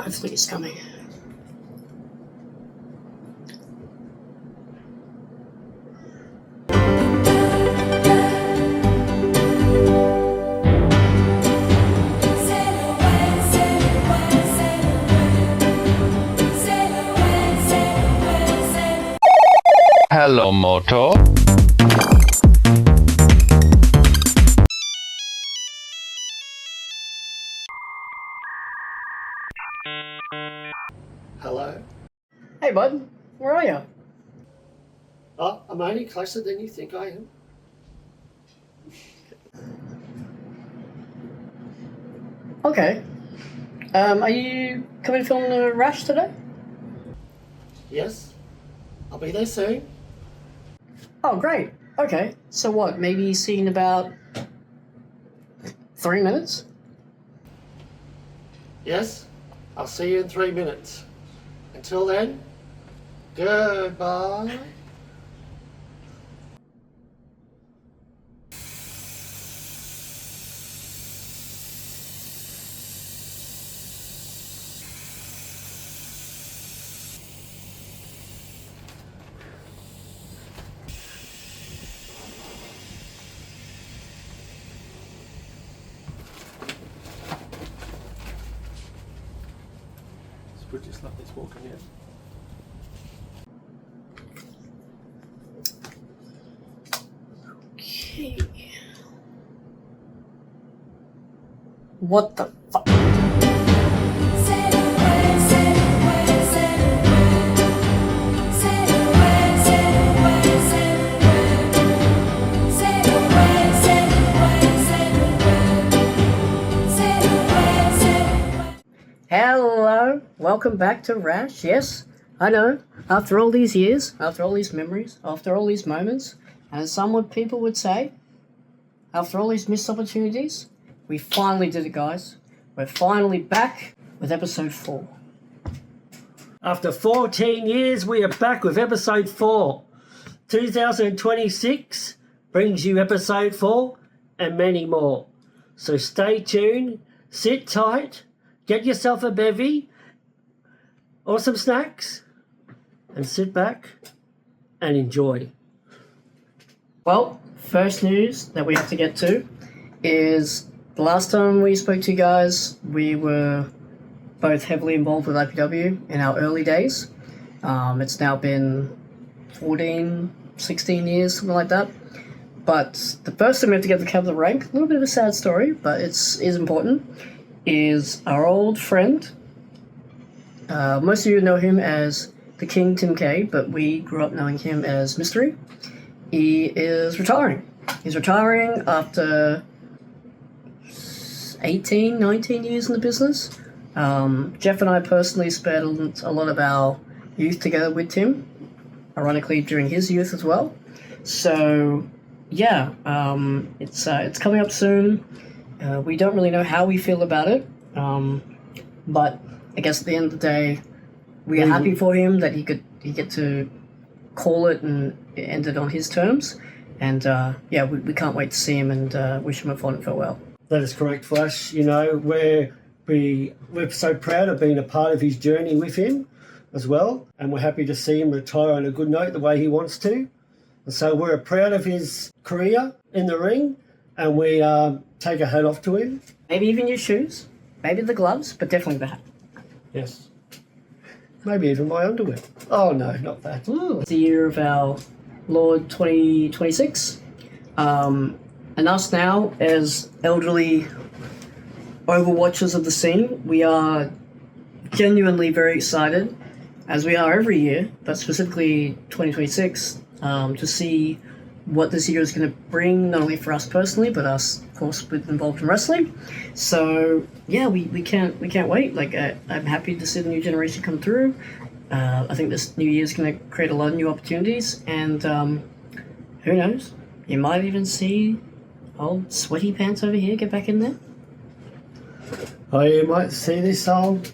Hopefully it's coming. Hello, Moto. Hello. Hey bud, where are you? Oh, I'm only closer than you think I am. Okay. Are you coming to film the R.A.S.H today? Yes, I'll be there soon. Oh, great. Okay. So what, maybe see you in about 3 minutes? Yes, I'll see you in 3 minutes. Until then, goodbye. We're just like this walking in. Okay. What the fuck? Hello, welcome back to R.A.S.H. Yes, I know. After all these years, after all these memories, after all these moments, and people would say, after all these missed opportunities, we finally did it, guys. We're finally back with episode 4. After 14 years, we are back with episode 4. 2026 brings you episode 4 and many more. So stay tuned, sit tight, get yourself a bevy or some snacks, and sit back and enjoy. Well, first news that we have to get to is the last time we spoke to you guys, we were both heavily involved with IPW in our early days. It's now been 14, 16 years, something like that. But the first thing we have to get to cover the rank, a little bit of a sad story, but is important, is our old friend. Most of you know him as the King Tim K, but we grew up knowing him as Mystery. He is retiring. He's retiring after 18, 19 years in the business. Jeff and I personally spent a lot of our youth together with Tim, ironically during his youth as well. So, yeah, it's coming up soon. We don't really know how we feel about it, but I guess at the end of the day, we are happy for him that he get to call it and end it on his terms. And yeah, we can't wait to see him and wish him a fond farewell. That is correct, Flash. You know, we're so proud of being a part of his journey with him as well, and we're happy to see him retire on a good note the way he wants to. And so we're proud of his career in the ring, and we take a hat off to him. Maybe even your shoes, maybe the gloves, but definitely the hat. Yes. Maybe even my underwear. Oh no, not that. Ooh. It's the year of our Lord 2026. And us now, as elderly overwatchers of the scene, we are genuinely very excited, as we are every year, but specifically 2026, to see what this year is going to bring, not only for us personally, but us, of course, involved in wrestling. So yeah, we can't wait. Like I'm happy to see the new generation come through. I think this new year is going to create a lot of new opportunities, and who knows, you might even see old sweaty pants over here get back in there. Oh, you might see this old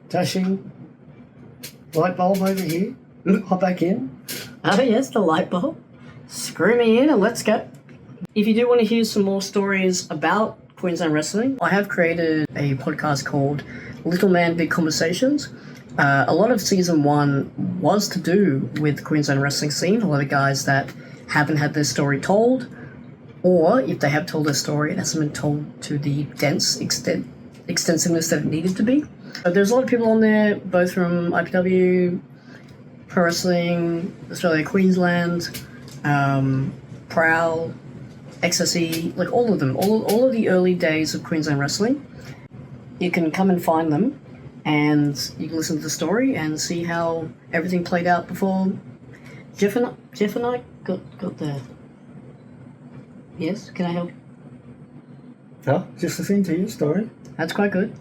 dashing light bulb over here. Hop back in. Oh yes, the light bulb. Screw me in and let's go. If you do want to hear some more stories about Queensland Wrestling. I have created a podcast called Little Man Big Conversations. A lot of season 1 was to do with the Queensland wrestling scene, a lot of guys that haven't had their story told, or if they have told their story, it hasn't been told to the extensiveness that it needed to be. But there's a lot of people on there, both from IPW, Pro Wrestling, Australia, Queensland, Prowl, XSE, like all of them, all of the early days of Queensland wrestling. You can come and find them, and you can listen to the story and see how everything played out before Jeff and I got there. Yes, can I help? No, just listening to your story. That's quite good.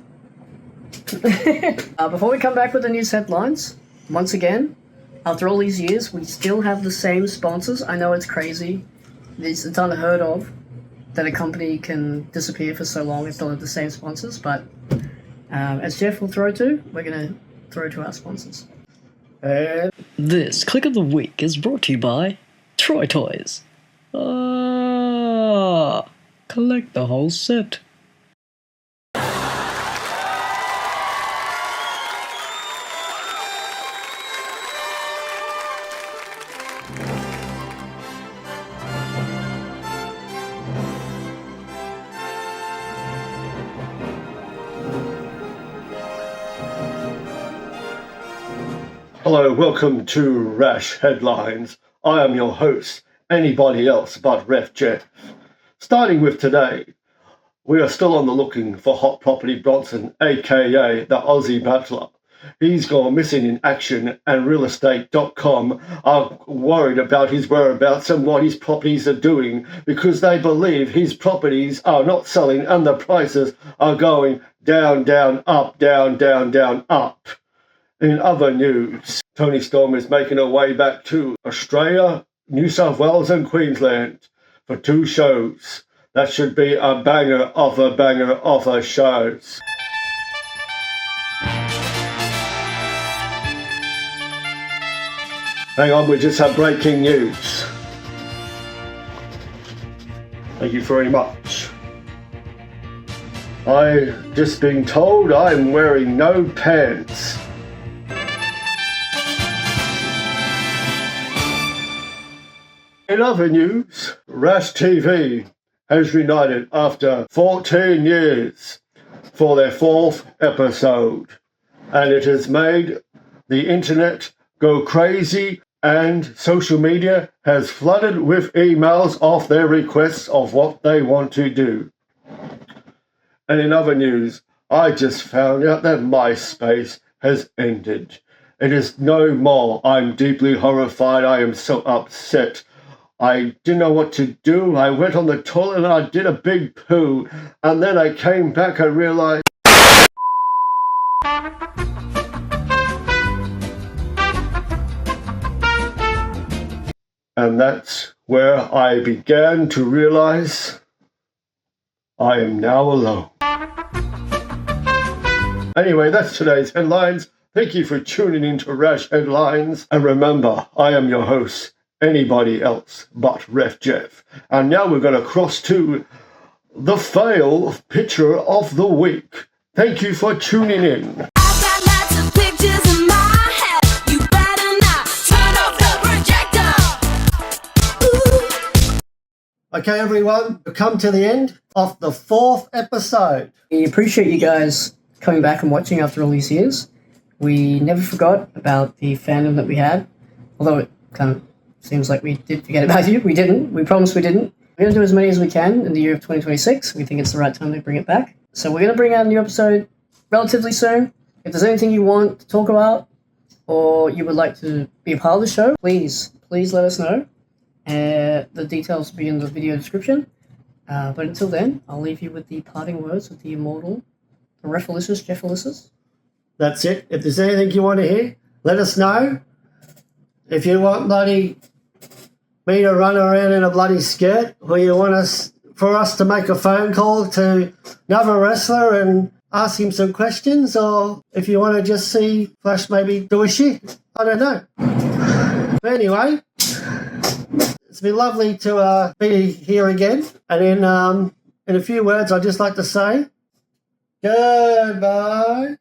Before we come back with the news headlines, once again, after all these years, we still have the same sponsors. I know it's crazy. It's unheard of that a company can disappear for so long and still have the same sponsors, but as Jeff will throw to, we're going to throw to our sponsors. This Click of the Week is brought to you by Troy Toys. Collect the whole set. Hello, welcome to R.A.S.H Headlines. I am your host, anybody else but Ref Jeff. Starting with today, we are still on the looking for Hot Property Bronson, aka the Aussie Butler. He's gone missing in action, and realestate.com are worried about his whereabouts and what his properties are doing because they believe his properties are not selling and the prices are going down, down, up, down, down, down, up. In other news, Tony Storm is making her way back to Australia, New South Wales and Queensland for 2 shows. That should be a banger of shows. Hang on, we just have breaking news. Thank you very much. I've just been told I'm wearing no pants. In other news, R.A.S.H TV has reunited after 14 years for their 4th episode, and it has made the internet go crazy, and social media has flooded with emails of their requests of what they want to do. And in other news, I just found out that MySpace has ended. It is no more. I'm deeply horrified. I am so upset. I didn't know what to do. I went on the toilet and I did a big poo. And then I came back and realized... And that's where I began to realize I am now alone. Anyway, that's today's headlines. Thank you for tuning in to R.A.S.H Headlines. And remember, I am your host, anybody else but Ref Jeff. And now we're going to cross to the fail picture of the week. Thank you for tuning in. Okay, everyone, we've come to the end of the 4th episode. We appreciate you guys coming back and watching after all these years. We never forgot about the fandom that we had, although it kind of seems like we did forget about you. We didn't. We promised we didn't. We're going to do as many as we can in the year of 2026. We think it's the right time to bring it back. So we're going to bring out a new episode relatively soon. If there's anything you want to talk about or you would like to be a part of the show, please let us know. The details will be in the video description. But until then, I'll leave you with the parting words of the immortal, the Ref Ulysses, Jeff Ulysses. That's it. If there's anything you want to hear, let us know. If you want me to run around in a bloody skirt, or you want for us to make a phone call to another wrestler and ask him some questions, or if you want to just see Flash maybe do a shit, I don't know. But anyway, it's been lovely to be here again, and then in a few words, I'd just like to say goodbye.